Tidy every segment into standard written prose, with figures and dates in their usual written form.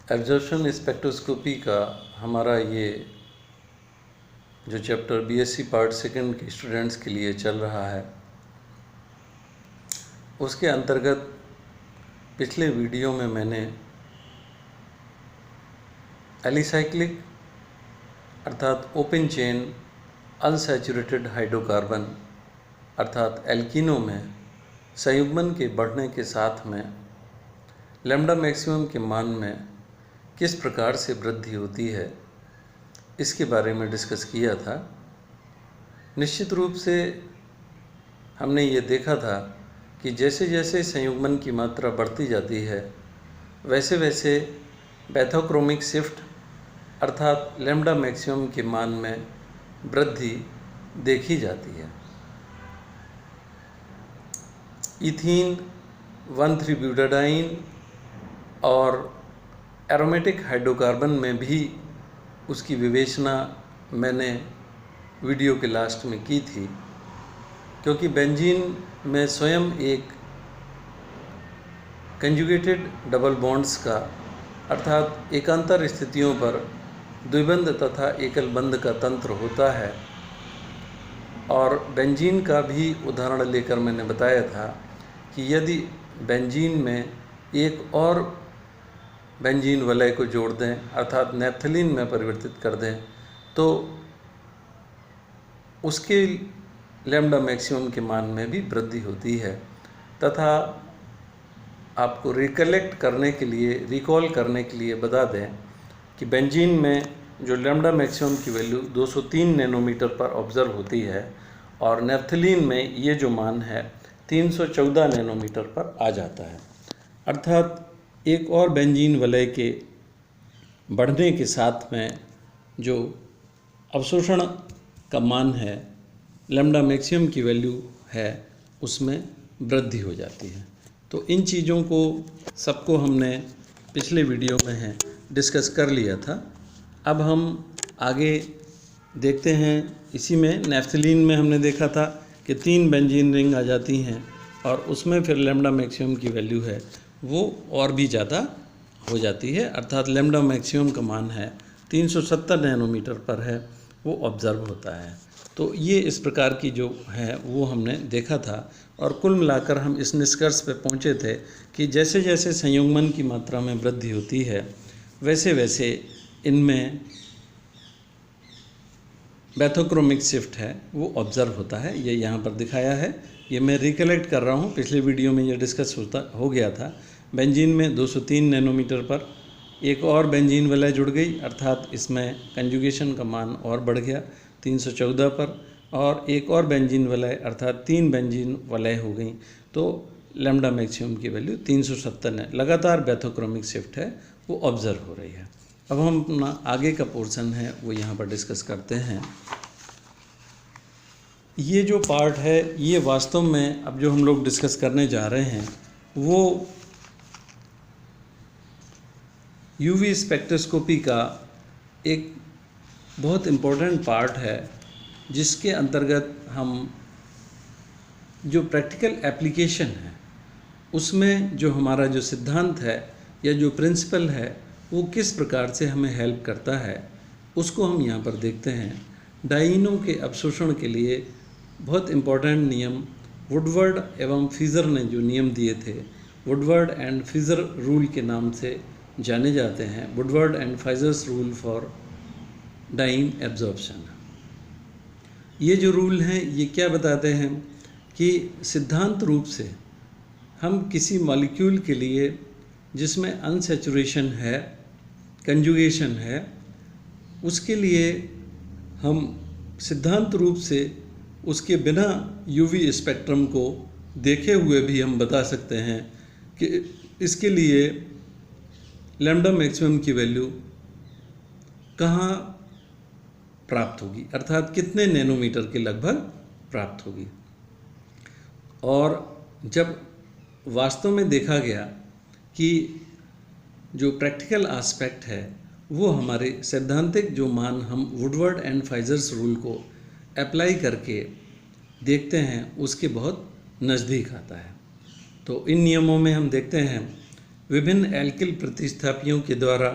Absorption spectroscopy का हमारा ये जो चैप्टर बीएससी पार्ट सेकंड के स्टूडेंट्स के लिए चल रहा है, उसके अंतर्गत पिछले वीडियो में मैंने एलिसाइक्लिक अर्थात ओपन चेन अनसैचुरेटेड हाइड्रोकार्बन अर्थात एल्कीनो में संयुग्मन के बढ़ने के साथ में लैम्डा मैक्सिमम के मान में किस प्रकार से वृद्धि होती है, इसके बारे में डिस्कस किया था। निश्चित रूप से हमने ये देखा था कि जैसे जैसे संयुग्मन की मात्रा बढ़ती जाती है, वैसे वैसे बैथोक्रोमिक शिफ्ट अर्थात लैम्डा मैक्सिमम के मान में वृद्धि देखी जाती है। इथीन 1,3-ब्यूटाडाइन और एरोमेटिक हाइड्रोकार्बन में भी उसकी विवेचना मैंने वीडियो के लास्ट में की थी, क्योंकि बेंजीन में स्वयं एक कंजुगेटेड डबल बॉन्ड्स का अर्थात एकांतर स्थितियों पर द्विबंध तथा एकल बंध का तंत्र होता है। और बेंजीन का भी उदाहरण लेकर मैंने बताया था कि यदि बेंजीन में एक और बेंजीन वलय को जोड़ दें अर्थात नैप्थलीन में परिवर्तित कर दें, तो उसके लैम्डा मैक्सिमम के मान में भी वृद्धि होती है। तथा आपको रिकॉल करने के लिए बता दें कि बेंजीन में जो लैम्डा मैक्सिमम की वैल्यू 203 नैनोमीटर पर ऑब्ज़र्व होती है और नैप्थलीन में ये जो मान है 314 नैनोमीटर पर आ जाता है। अर्थात एक और बेंजीन वलय के बढ़ने के साथ में जो अवशोषण का मान है, लैम्डा मैक्सिमम की वैल्यू है, उसमें वृद्धि हो जाती है। तो इन चीज़ों को सबको हमने पिछले वीडियो में डिस्कस कर लिया था। अब हम आगे देखते हैं। इसी में नैप्थलीन में हमने देखा था कि 3 बेंजीन रिंग आ जाती हैं और उसमें फिर लैम्डा मैक्सिमम की वैल्यू है वो और भी ज़्यादा हो जाती है, अर्थात लैम्डा मैक्सिमम का मान है 370 नैनोमीटर पर है, वो ऑब्ज़र्व होता है। तो ये इस प्रकार की जो है वो हमने देखा था और कुल मिलाकर हम इस निष्कर्ष पे पहुँचे थे कि जैसे जैसे संयुग्मन की मात्रा में वृद्धि होती है, वैसे वैसे इनमें बैथोक्रोमिक शिफ्ट है वो ऑब्ज़र्व होता है। ये यहाँ पर दिखाया है, ये मैं रिकलेक्ट कर रहा हूँ, पिछले वीडियो में ये डिस्कस हो गया था। बेंजीन में 203 नैनोमीटर पर एक और बेंजीन वलय जुड़ गई, अर्थात इसमें कंजुगेशन का मान और बढ़ गया 314 पर, और एक और बेंजीन वलय अर्थात 3 बेंजीन वलय हो गई, तो लैम्डा मैक्सिमम की वैल्यू 370 है। लगातार बैथोक्रोमिक शिफ्ट है वो ऑब्ज़र्व हो रही है। अब हम अपना आगे का पोर्शन है वो यहाँ पर डिस्कस करते हैं। ये जो पार्ट है ये वास्तव में अब जो हम लोग डिस्कस करने जा रहे हैं वो यूवी स्पेक्ट्रोस्कोपी का एक बहुत इम्पोर्टेंट पार्ट है, जिसके अंतर्गत हम जो प्रैक्टिकल एप्लीकेशन है उसमें जो हमारा जो सिद्धांत है या जो प्रिंसिपल है वो किस प्रकार से हमें हेल्प करता है, उसको हम यहाँ पर देखते हैं। डाइनों के अवशोषण के लिए बहुत इम्पोर्टेंट नियम वुडवर्ड एवं फीजर ने जो नियम दिए थे, वुडवर्ड एंड फीजर रूल के नाम से जाने जाते हैं। Woodward and Fieser's rule for diene absorption. ये जो रूल हैं ये क्या बताते हैं कि सिद्धांत रूप से हम किसी मॉलिक्यूल के लिए जिसमें अनसैचुरेशन है, कंजुगेशन है, उसके लिए हम सिद्धांत रूप से उसके बिना यूवी स्पेक्ट्रम को देखे हुए भी हम बता सकते हैं कि इसके लिए लैम्डा मैक्सिमम की वैल्यू कहाँ प्राप्त होगी, अर्थात कितने नैनोमीटर के लगभग प्राप्त होगी। और जब वास्तव में देखा गया कि जो प्रैक्टिकल एस्पेक्ट है वो हमारे सैद्धांतिक जो मान हम वुडवर्ड एंड फीजर्स रूल को अप्लाई करके देखते हैं उसके बहुत नज़दीक आता है। तो इन नियमों में हम देखते हैं विभिन्न एल्किल प्रतिस्थापियों के द्वारा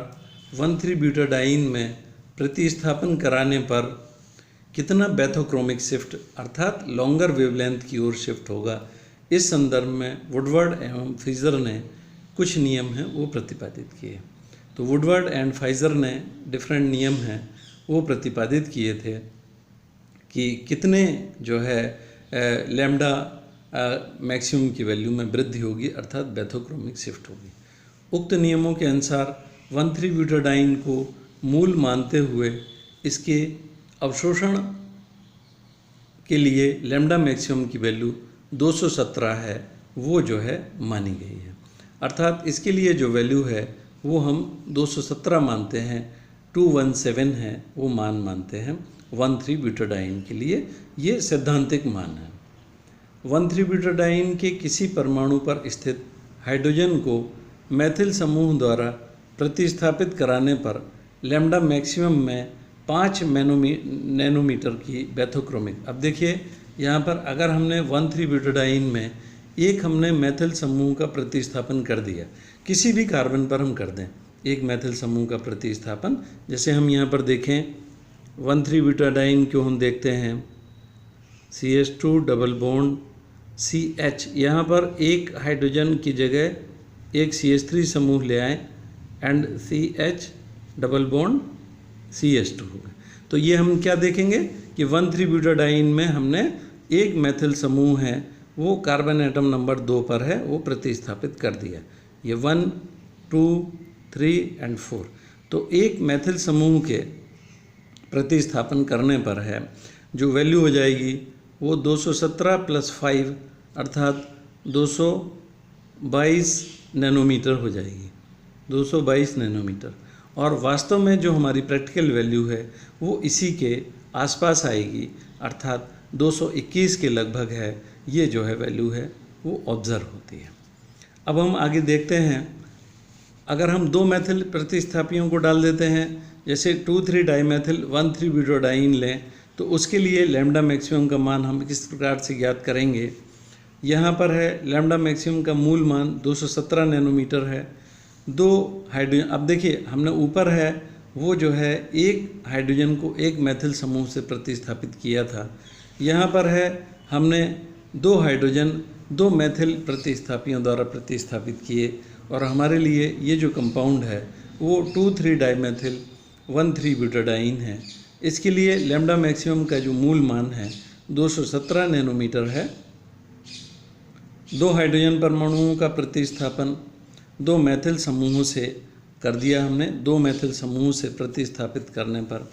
1,3-ब्यूटाडाइन में प्रतिस्थापन कराने पर कितना बैथोक्रोमिक शिफ्ट अर्थात लॉन्गर वेवलेंथ की ओर शिफ्ट होगा, इस संदर्भ में वुडवर्ड एवं फ्रीजर ने कुछ नियम हैं वो प्रतिपादित किए। तो वुडवर्ड एंड फ्रीजर ने डिफरेंट नियम हैं वो प्रतिपादित किए थे कि कितने जो है लैम्डा मैक्सिमम की वैल्यू में वृद्धि होगी अर्थात बैथोक्रोमिक शिफ्ट होगी। उक्त नियमों के अनुसार 1,3-ब्यूटाडाइन को मूल मानते हुए इसके अवशोषण के लिए लैम्डा मैक्सिमम की वैल्यू 217 है वो जो है मानी गई है। अर्थात इसके लिए जो वैल्यू है वो हम 217 मानते हैं, 217 है वो मान मानते हैं 1,3-ब्यूटाडाइन के लिए। ये सैद्धांतिक मान है। 1,3-ब्यूटाडाइन के किसी परमाणु पर स्थित हाइड्रोजन को मैथिल समूह द्वारा प्रतिस्थापित कराने पर लैम्डा मैक्सिमम में 5 नैनोमीटर की बैथोक्रोमिक। अब देखिए यहाँ पर अगर हमने 1,3-ब्यूटाडाइन में एक हमने मैथिल समूह का प्रतिस्थापन कर दिया, किसी भी कार्बन पर हम कर दें एक मैथिल समूह का प्रतिस्थापन, जैसे हम यहाँ पर देखें 1,3-ब्यूटाडाइन को हम देखते हैं CH2 डबल बॉन्ड CH, यहाँ पर एक हाइड्रोजन की जगह एक CH3 समूह ले आए and CH double bond CH2 हो गए। तो ये हम क्या देखेंगे कि 1,3-ब्यूटाडाइन में हमने एक मैथिल समूह है वो कार्बन एटम नंबर 2 पर है वो प्रतिस्थापित कर दिया। ये 1, 2, 3 एंड 4। तो एक मैथिल समूह के प्रतिस्थापन करने पर है जो वैल्यू हो जाएगी वो 217 + 5 अर्थात 222 नैनोमीटर हो जाएगी, 222 नैनोमीटर। और वास्तव में जो हमारी प्रैक्टिकल वैल्यू है वो इसी के आसपास आएगी अर्थात 221 के लगभग है। ये जो है वैल्यू है वो ऑब्ज़र्व होती है। अब हम आगे देखते हैं, अगर हम 2 मैथिल प्रतिस्थापियों को डाल देते हैं, जैसे 2,3 डाइमेथिल 1,3-ब्यूटाडाइन लें, तो उसके लिए लैम्डा मैक्सिमम का मान हम किस प्रकार से ज्ञात करेंगे। यहाँ पर है लैम्डा मैक्सिमम का मूल मान 217 नैनोमीटर है। 2 हाइड्रोजन, अब देखिए हमने ऊपर है वो जो है एक हाइड्रोजन को एक मैथिल समूह से प्रतिस्थापित किया था, यहाँ पर है हमने 2 हाइड्रोजन 2 मैथिल प्रतिस्थापियों द्वारा प्रतिस्थापित किए और हमारे लिए ये जो कंपाउंड है वो 2,3 डाइमेथिल 1,3-ब्यूटाडाइन है। इसके लिए लैम्डा मैक्सिमम का जो मूल मान है 217 नैनोमीटर है। 2 हाइड्रोजन परमाणुओं का प्रतिस्थापन 2 मैथिल समूहों से कर दिया हमने। 2 मैथिल समूह से प्रतिस्थापित करने पर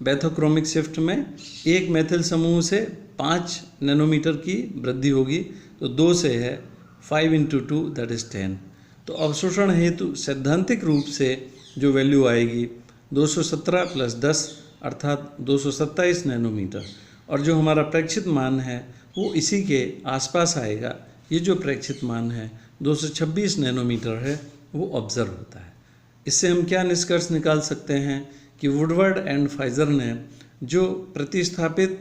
बैथोक्रोमिक शिफ्ट में एक मैथिल समूह से 5 नैनोमीटर की वृद्धि होगी, तो 2 से है 5 × 2 दैट इज़ 10। तो अवशोषण हेतु सैद्धांतिक रूप से जो वैल्यू आएगी 217 + 10 अर्थात 227 नैनोमीटर, और जो हमारा प्रेक्षित मान है वो इसी के आसपास आएगा। ये जो प्रेक्षित मान है 226 नैनोमीटर है वो ऑब्ज़र्व होता है। इससे हम क्या निष्कर्ष निकाल सकते हैं कि वुडवर्ड एंड फ्रीजर ने जो प्रतिस्थापित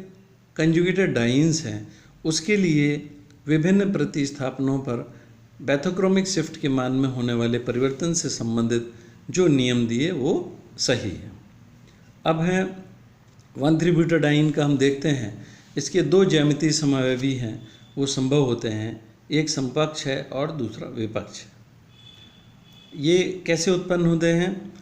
कंजुगेटेड डाइन्स हैं उसके लिए विभिन्न प्रतिस्थापनों पर बैथोक्रोमिक शिफ्ट के मान में होने वाले परिवर्तन से संबंधित जो नियम दिए वो सही है। अब है 1,3-ब्यूटाडाइन का हम देखते हैं, इसके 2 ज्यामितीय समावयवी हैं वो संभव होते हैं, एक समपक्ष है और दूसरा विपक्ष। ये कैसे उत्पन्न होते हैं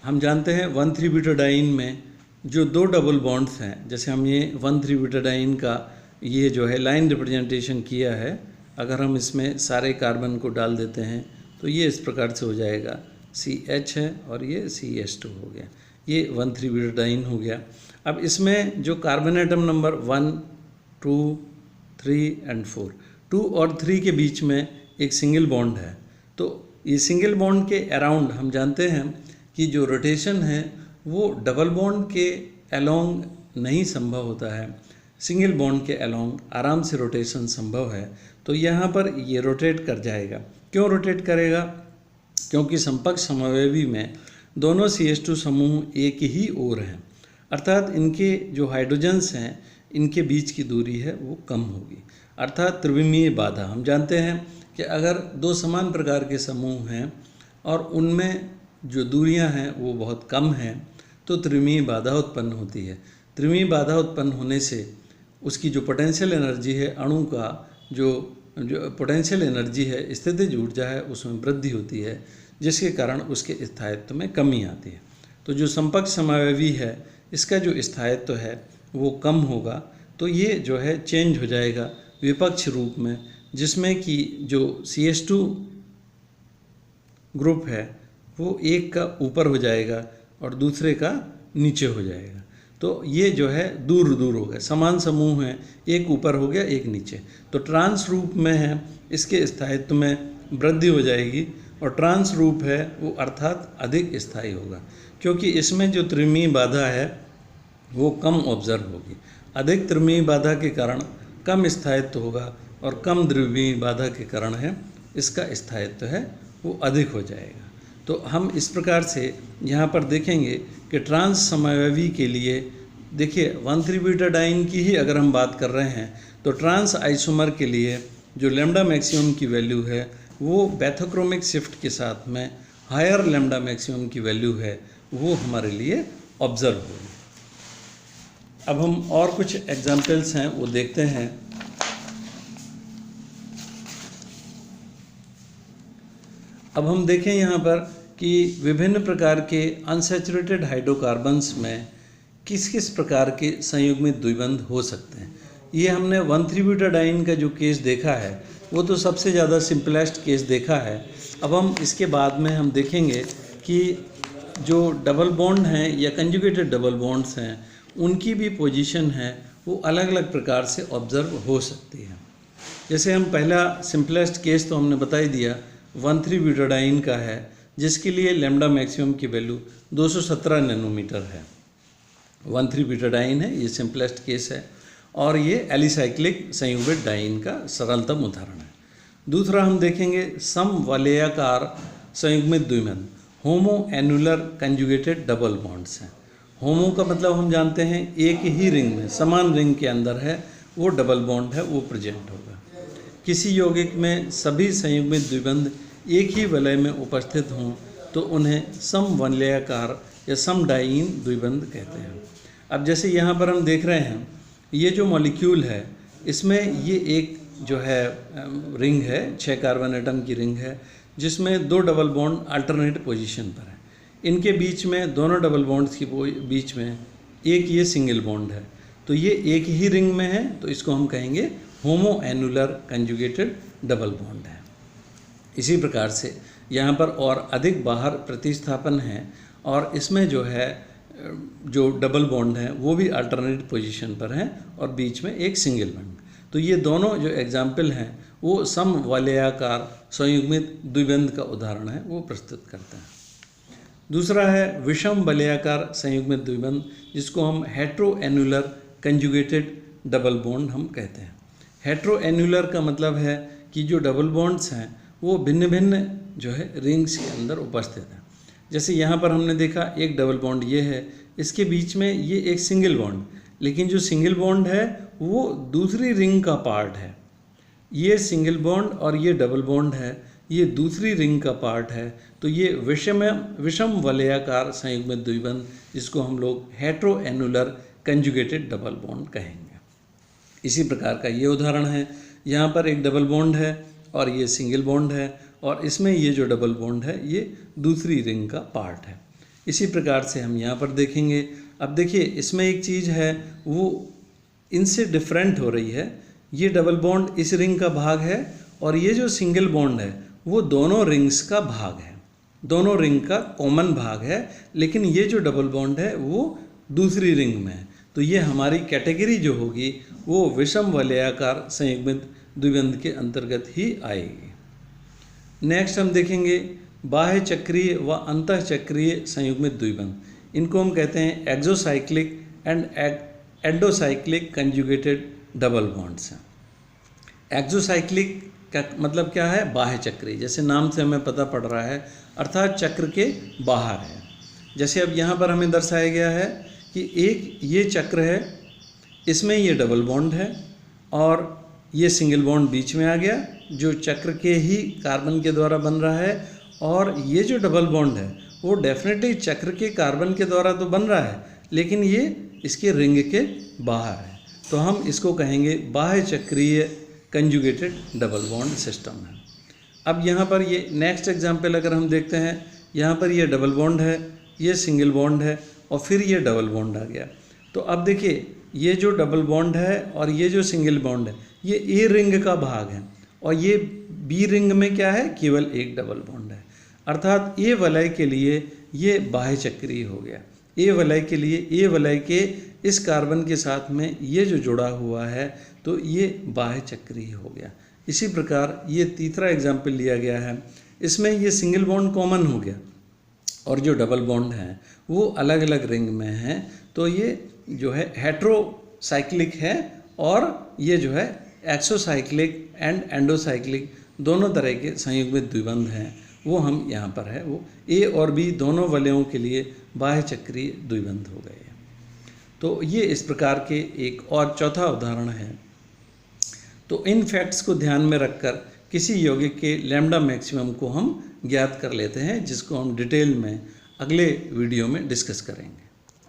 हम जानते हैं। 1,3-ब्यूटाडाइन में जो 2 डबल बॉन्ड्स हैं, जैसे हम ये 1,3-ब्यूटाडाइन का ये जो है लाइन रिप्रेजेंटेशन किया है, अगर हम इसमें सारे कार्बन को डाल देते हैं तो ये इस प्रकार से हो जाएगा, CH है और ये CH2 हो गया, ये 1,3-ब्यूटाडाइन हो गया। अब इसमें जो कार्बन एटम नंबर 1, 2, 3 एंड 4, 2 और 3 के बीच में एक सिंगल बॉन्ड है। तो ये सिंगल बॉन्ड के अराउंड हम जानते हैं कि जो रोटेशन है वो डबल बॉन्ड के अलोंग नहीं संभव होता है, सिंगल बॉन्ड के अलोंग आराम से रोटेशन संभव है। तो यहाँ पर ये रोटेट कर जाएगा। क्यों रोटेट करेगा? क्योंकि समपक्ष समवयवी में दोनों CH2 समूह एक ही ओर हैं, अर्थात इनके जो हाइड्रोजन्स हैं इनके बीच की दूरी है वो कम होगी, अर्थात त्रिविमीय बाधा। हम जानते हैं कि अगर 2 समान प्रकार के समूह हैं और उनमें जो दूरियां हैं वो बहुत कम हैं, तो त्रिमीय बाधा उत्पन्न होती है। त्रिमीय बाधा उत्पन्न होने से उसकी जो पोटेंशियल एनर्जी है, अणु का जो पोटेंशियल एनर्जी है, स्थितिज ऊर्जा है, उसमें वृद्धि होती है, जिसके कारण उसके स्थायित्व में कमी आती है। तो जो संपर्क समावयवी है, इसका जो स्थायित्व है वो कम होगा, तो ये जो है चेंज हो जाएगा विपक्ष रूप में, जिसमें कि जो CH2 ग्रुप है वो एक का ऊपर हो जाएगा और दूसरे का नीचे हो जाएगा। तो ये जो है दूर दूर हो गए, समान समूह हैं, एक ऊपर हो गया एक नीचे। तो ट्रांस रूप में है, इसके स्थायित्व में वृद्धि हो जाएगी, और ट्रांस रूप है वो अर्थात अधिक स्थायी होगा, क्योंकि इसमें जो त्रिमीय बाधा है वो कम ऑब्जर्व होगी। अधिक त्रिमीय बाधा के कारण कम स्थायित्व होगा, और कम द्विमीय बाधा के कारण है इसका स्थायित्व है वो अधिक हो जाएगा। तो हम इस प्रकार से यहाँ पर देखेंगे कि ट्रांस समावयवी के लिए, देखिए 1,3-ब्यूटाडाइन की ही अगर हम बात कर रहे हैं, तो ट्रांस आइसोमर के लिए जो लैम्डा मैक्सिमम की वैल्यू है वो बैथोक्रोमिक शिफ्ट के साथ में हायर लैम्डा मैक्सिमम की वैल्यू है वो हमारे लिए ऑब्जर्व होगी। अब हम और कुछ एग्जाम्पल्स हैं वो देखते हैं। अब हम देखें यहाँ पर कि विभिन्न प्रकार के अनसैचुरेटेड हाइड्रोकार्बन्स में किस किस प्रकार के संयुग्मित द्विबंध हो सकते हैं। ये हमने 1,3-ब्यूटाडाइन का जो केस देखा है वो तो सबसे ज़्यादा सिंपलेस्ट केस देखा है। अब हम इसके बाद में हम देखेंगे कि जो डबल बॉन्ड हैं या कंजुगेटेड डबल बॉन्ड्स हैं, उनकी भी पोजीशन है वो अलग अलग प्रकार से ऑब्जर्व हो सकती है। जैसे हम पहला सिंपलेस्ट केस तो हमने बता ही दिया, 1,3-ब्यूटाडाइन का है, जिसके लिए लैम्डा मैक्सिमम की वैल्यू 217 नैनोमीटर है। 1,3-ब्यूटाडाइन है, ये सिंपलेस्ट केस है, और ये एलिसाइक्लिक संयुग्मित डाइन का सरलतम उदाहरण है। दूसरा हम देखेंगे समवलयाकार संयुग्मित द्विबंध, होमो एनुलर कंजुगेटेड डबल बॉन्ड्स हैं। होमो का मतलब हम जानते हैं एक ही रिंग में, समान रिंग के अंदर है वो डबल बॉन्ड है वो प्रेजेंट होगा। किसी यौगिक में सभी संयुग्मित द्विबंध एक ही वलय में उपस्थित हों तो उन्हें समवलयाकार या समडाइन द्विबंध कहते हैं। अब जैसे यहाँ पर हम देख रहे हैं, ये जो मॉलिक्यूल है इसमें ये एक जो है रिंग है, 6 कार्बन एटम की रिंग है, जिसमें 2 डबल बॉन्ड अल्टरनेट पोजीशन पर है। इनके बीच में, दोनों डबल बॉन्ड्स के बीच में एक ये सिंगल बॉन्ड है, तो ये एक ही रिंग में है, तो इसको हम कहेंगे होमो एनुलर कंजुगेटेड डबल बॉन्ड है। इसी प्रकार से यहाँ पर और अधिक बाहर प्रतिस्थापन है, और इसमें जो है जो डबल बॉन्ड है वो भी अल्टरनेट पोजीशन पर हैं और बीच में एक सिंगल बॉन्ड। तो ये दोनों जो एग्जाम्पल हैं वो समवलयाकार संयुग्मित द्विबंध का उदाहरण है वो प्रस्तुत करते हैं। दूसरा है विषम वलयाकार संयुग्मित द्विबंध, जिसको हम hetero annular conjugated double bond हम कहते हैं। हेट्रो एनुलर का मतलब है कि जो डबल बॉन्ड्स हैं वो भिन्न भिन्न जो है रिंग्स के अंदर उपस्थित हैं। जैसे यहाँ पर हमने देखा एक डबल बॉन्ड ये है, इसके बीच में ये एक सिंगल बॉन्ड, लेकिन जो सिंगल बॉन्ड है वो दूसरी रिंग का पार्ट है। ये सिंगल बॉन्ड और ये डबल बॉन्ड है, ये दूसरी रिंग का पार्ट है। तो ये विषम वलयाकार संयुग्मित द्विबंध, जिसको हम लोग hetero annular conjugated double bond कहेंगे। इसी प्रकार का ये उदाहरण है, यहाँ पर एक डबल बॉन्ड है और ये सिंगल बॉन्ड है, और इसमें ये जो डबल बॉन्ड है ये दूसरी रिंग का पार्ट है। इसी प्रकार से हम यहाँ पर देखेंगे। अब देखिए इसमें एक चीज़ है वो इनसे डिफरेंट हो रही है। ये डबल बॉन्ड इस रिंग का भाग है, और ये जो सिंगल बॉन्ड है वो दोनों रिंग्स का भाग है, दोनों रिंग का कॉमन भाग है, लेकिन ये जो डबल बॉन्ड है वो दूसरी रिंग में है। तो ये हमारी कैटेगरी जो होगी वो विषम वलयाकार संयुग्मित द्विबंध के अंतर्गत ही आएगी। नेक्स्ट हम देखेंगे बाह्य चक्रीय व अंतः चक्रीय संयुग्मित द्विबंध। इनको हम कहते हैं exocyclic and endocyclic conjugated double bonds हैं। एक्सोसाइक्लिक का मतलब क्या है? बाह्य चक्रीय, जैसे नाम से हमें पता पड़ रहा है, अर्थात चक्र के बाहर है। जैसे अब यहाँ पर हमें दर्शाया गया है कि एक ये चक्र है, इसमें ये डबल बॉन्ड है और ये सिंगल बॉन्ड बीच में आ गया जो चक्र के ही कार्बन के द्वारा बन रहा है, और ये जो डबल बॉन्ड है वो डेफिनेटली चक्र के कार्बन के द्वारा तो बन रहा है, लेकिन ये इसके रिंग के बाहर है, तो हम इसको कहेंगे बाह्य चक्रीय कंजुगेटेड डबल बॉन्ड सिस्टम है। अब यहाँ पर ये नेक्स्ट एग्जाम्पल अगर हम देखते हैं, यहाँ पर ये डबल बॉन्ड है, ये सिंगल बॉन्ड है और फिर ये डबल बॉन्ड आ गया। तो अब देखिए ये जो डबल बॉन्ड है और ये जो सिंगल बॉन्ड है ये ए रिंग का भाग है और ये बी रिंग में क्या है, केवल एक डबल बॉन्ड है। अर्थात ए वलय के लिए ये बाह्य चक्रीय हो गया। ए वलय के लिए ए वलय के इस कार्बन के साथ में ये जो जुड़ा हुआ है तो ये बाह्य चक्रीय हो गया। इसी प्रकार ये तीसरा एग्जाम्पल लिया गया है, इसमें ये सिंगल बॉन्ड कॉमन हो गया और जो डबल बॉन्ड हैं वो अलग अलग रिंग में हैं, तो ये जो है हेट्रोसाइक्लिक है और ये जो है एक्सोसाइक्लिक एंड एंडोसाइक्लिक दोनों तरह के संयुग्मित द्विबंध हैं, वो हम यहाँ पर है वो ए और बी दोनों वलयों के लिए बाह्य चक्रीय द्विबंध हो गए हैं। तो ये इस प्रकार के एक और चौथा उदाहरण है। तो इन फैक्ट्स को ध्यान में रखकर किसी यौगिक के लैम्डा मैक्सिमम को हम ज्ञात कर लेते हैं, जिसको हम डिटेल में अगले वीडियो में डिस्कस करेंगे।